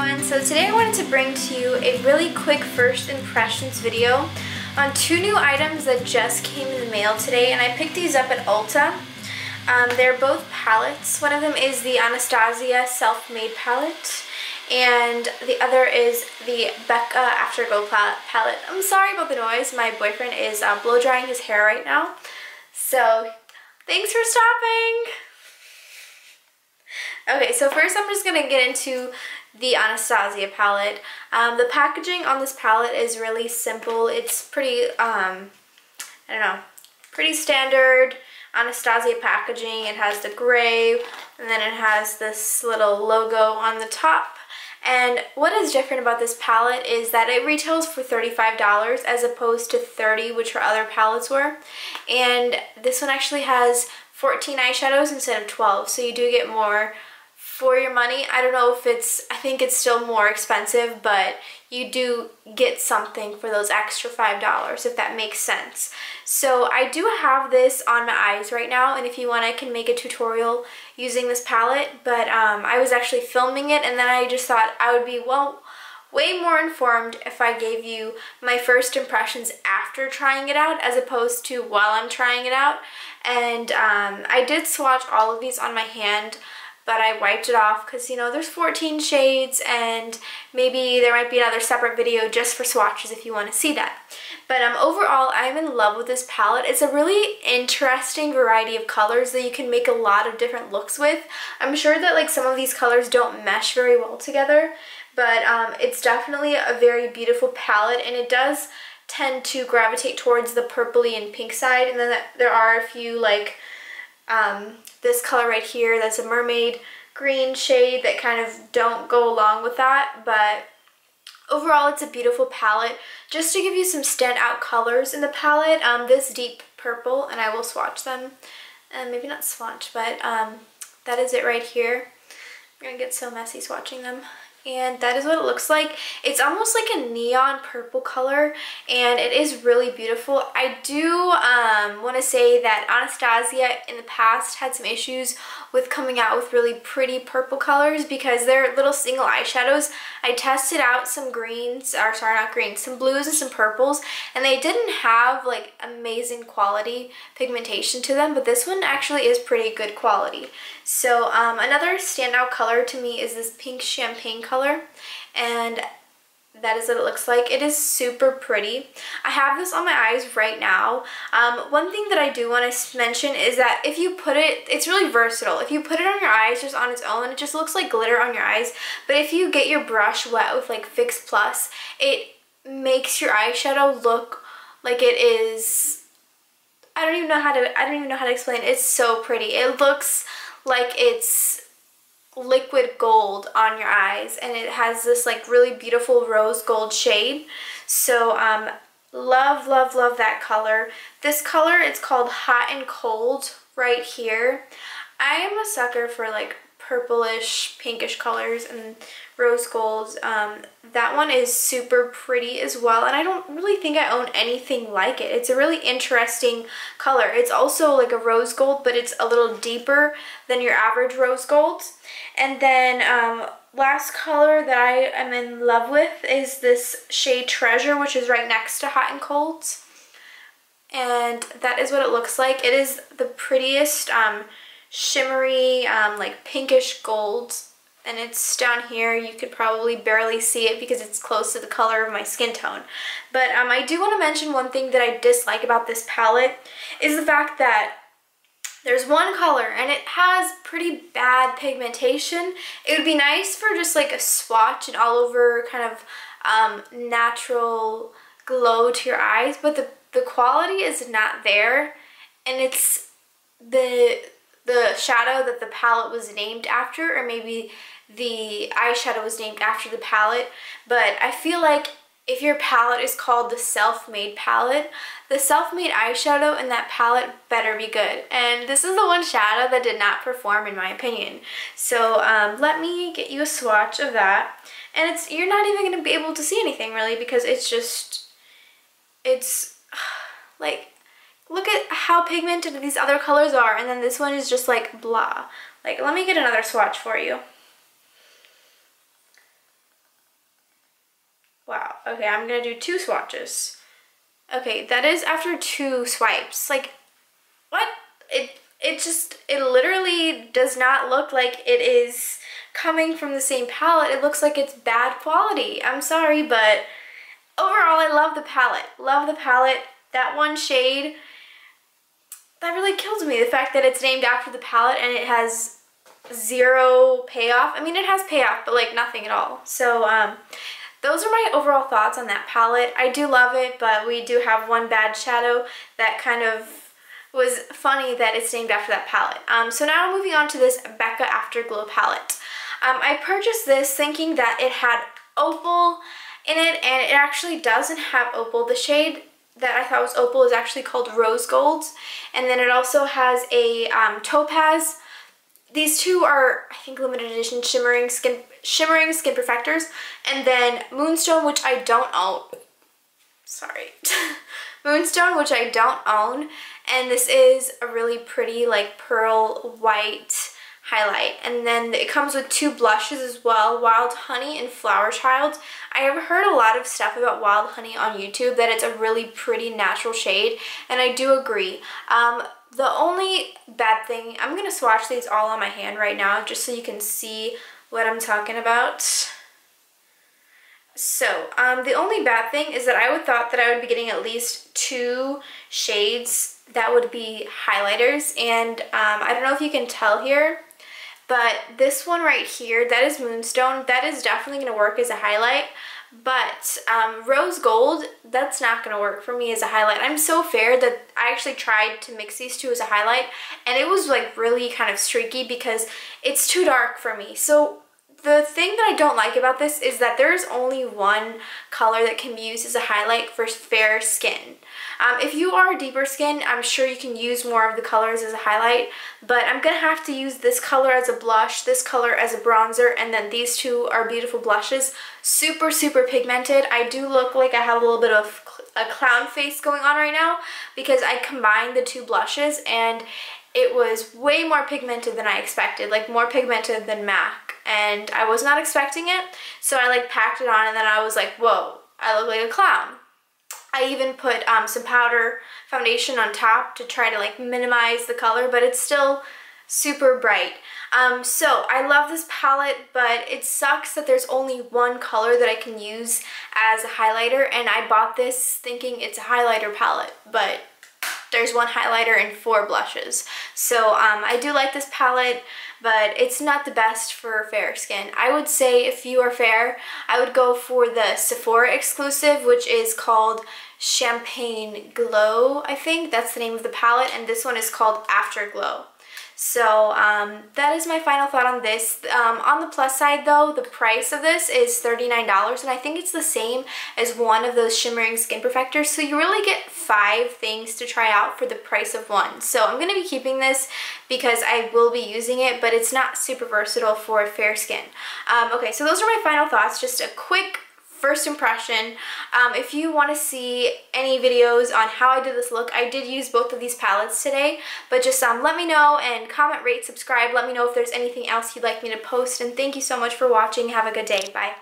everyone, so today I wanted to bring to you a really quick first impressions video on two new items that just came in the mail today, and I picked these up at Ulta. They're both palettes. One of them is the Anastasia Self-Made palette, and the other is the Becca Afterglow palette. I'm sorry about the noise, my boyfriend is blow drying his hair right now, so thanks for stopping. Okay, so first I'm just going to get into the Anastasia palette. The packaging on this palette is really simple. It's pretty, I don't know, pretty standard Anastasia packaging. It has the gray, and then it has this little logo on the top. And what is different about this palette is that it retails for $35 as opposed to $30, which her other palettes were. And this one actually has 14 eyeshadows instead of 12, so you do get more for your money. I don't know if I think it's still more expensive, but you do get something for those extra $5, if that makes sense. So I do have this on my eyes right now, and if you want I can make a tutorial using this palette, but I was actually filming it, and then I just thought I would be, well, way more informed if I gave you my first impressions after trying it out as opposed to while I'm trying it out. And I did swatch all of these on my hand, but I wiped it off because, you know, there's 14 shades, and maybe there might be another separate video just for swatches if you want to see that. But overall, I'm in love with this palette. It's a really interesting variety of colors that you can make a lot of different looks with. I'm sure that like some of these colors don't mesh very well together, but it's definitely a very beautiful palette, and it does tend to gravitate towards the purpley and pink side, and then there are a few like this color right here that's a mermaid green shade that kind of don't go along with that. But overall, it's a beautiful palette. Just to give you some standout colors in the palette, this deep purple, and I will swatch them, maybe not swatch, but that is it right here. I'm gonna get so messy swatching them. And that is what it looks like. It's almost like a neon purple color, and it is really beautiful. I do want to say that Anastasia in the past had some issues with coming out with really pretty purple colors because they're little single eyeshadows. I tested out some greens, or sorry, not greens, some blues and some purples, and they didn't have like amazing quality pigmentation to them, but this one actually is pretty good quality. So another standout color to me is this pink champagne color, and that is what it looks like. It is super pretty. I have this on my eyes right now. One thing that I do want to mention is that if you put it, it's really versatile. If you put it on your eyes just on its own, it just looks like glitter on your eyes. But if you get your brush wet with like Fix Plus, it makes your eyeshadow look like it is, I don't even know how to explain it. It's so pretty. It looks like it's liquid gold on your eyes, and it has this like really beautiful rose gold shade. So love that color. This color, it's called Hot and Cold right here. I am a sucker for like purplish pinkish colors and rose golds. That one is super pretty as well, and I don't really think I own anything like it. It's a really interesting color. It's also like a rose gold, but it's a little deeper than your average rose golds. And then last color that I am in love with is this shade Treasure, which is right next to Hot and Colds. And that is what it looks like. It is the prettiest shimmery like pinkish gold, and it's down here. You could probably barely see it because it's close to the color of my skin tone. But I do want to mention one thing that I dislike about this palette is the fact that there's one color and it has pretty bad pigmentation. It would be nice for just like a swatch and all over kind of natural glow to your eyes, but the quality is not there, and it's the shadow that the palette was named after, or maybe the eyeshadow was named after the palette. But I feel like if your palette is called the Self-Made palette, the Self-Made eyeshadow in that palette better be good. And this is the one shadow that did not perform in my opinion. So let me get you a swatch of that. And you're not even going to be able to see anything really, because it's like, look at how pigmented these other colors are, and then this one is just like blah. Like, let me get another swatch for you. Okay, I'm gonna do 2 swatches. Okay, that is after 2 swipes. Like, what? It literally does not look like it is coming from the same palette. It looks like it's bad quality. I'm sorry, but overall, I love the palette. Love the palette. That one shade, that really kills me. The fact that it's named after the palette and it has 0 payoff. I mean, it has payoff, but like nothing at all. So, those are my overall thoughts on that palette. I do love it, but we do have one bad shadow that kind of was funny that it's named after that palette. So now moving on to this Becca Afterglow palette. I purchased this thinking that it had opal in it, and it actually doesn't have opal. The shade that I thought was opal is actually called Rose Gold, and then it also has a topaz. These two are, I think, limited edition shimmering skin perfectors, and then Moonstone, which I don't own. Sorry. Moonstone, which I don't own, and this is a really pretty like pearl white highlight. And then it comes with 2 blushes as well, Wild Honey and Flower Child. I have heard a lot of stuff about Wild Honey on YouTube, that it's a really pretty natural shade, and I do agree. The only bad thing, I'm going to swatch these all on my hand right now just so you can see what I'm talking about. So, the only bad thing is that I would thought that I would be getting at least 2 shades that would be highlighters, and I don't know if you can tell here, but this one right here, that is Moonstone. That is definitely going to work as a highlight, but Rose Gold, that's not going to work for me as a highlight. I'm so fair that I actually tried to mix these 2 as a highlight, and it was like really kind of streaky because it's too dark for me. So the thing that I don't like about this is that there's only one color that can be used as a highlight for fair skin. If you are deeper skin, I'm sure you can use more of the colors as a highlight, but I'm going to have to use this color as a blush, this color as a bronzer, and then these 2 are beautiful blushes. Super, super pigmented. I do look like I have a little bit of a clown face going on right now because I combined the 2 blushes and it was way more pigmented than I expected, like more pigmented than MAC, and I was not expecting it, so I like packed it on and then I was like, whoa, I look like a clown. I even put some powder foundation on top to try to like minimize the color, but it's still super bright. So I love this palette, but it sucks that there's only one color that I can use as a highlighter, and I bought this thinking it's a highlighter palette, but there's 1 highlighter and 4 blushes. So I do like this palette, but it's not the best for fair skin. I would say if you are fair, I would go for the Sephora exclusive, which is called Champagne Glow, I think. That's the name of the palette, and this one is called Afterglow. So that is my final thought on this. On the plus side though, the price of this is $39, and I think it's the same as one of those shimmering skin perfectors, so you really get 5 things to try out for the price of 1. So I'm going to be keeping this because I will be using it, but it's not super versatile for fair skin. Okay, so those are my final thoughts, just a quick first impression. If you want to see any videos on how I did this look, I did use both of these palettes today, but just let me know and comment, rate, subscribe. Let me know if there's anything else you'd like me to post, and thank you so much for watching. Have a good day. Bye.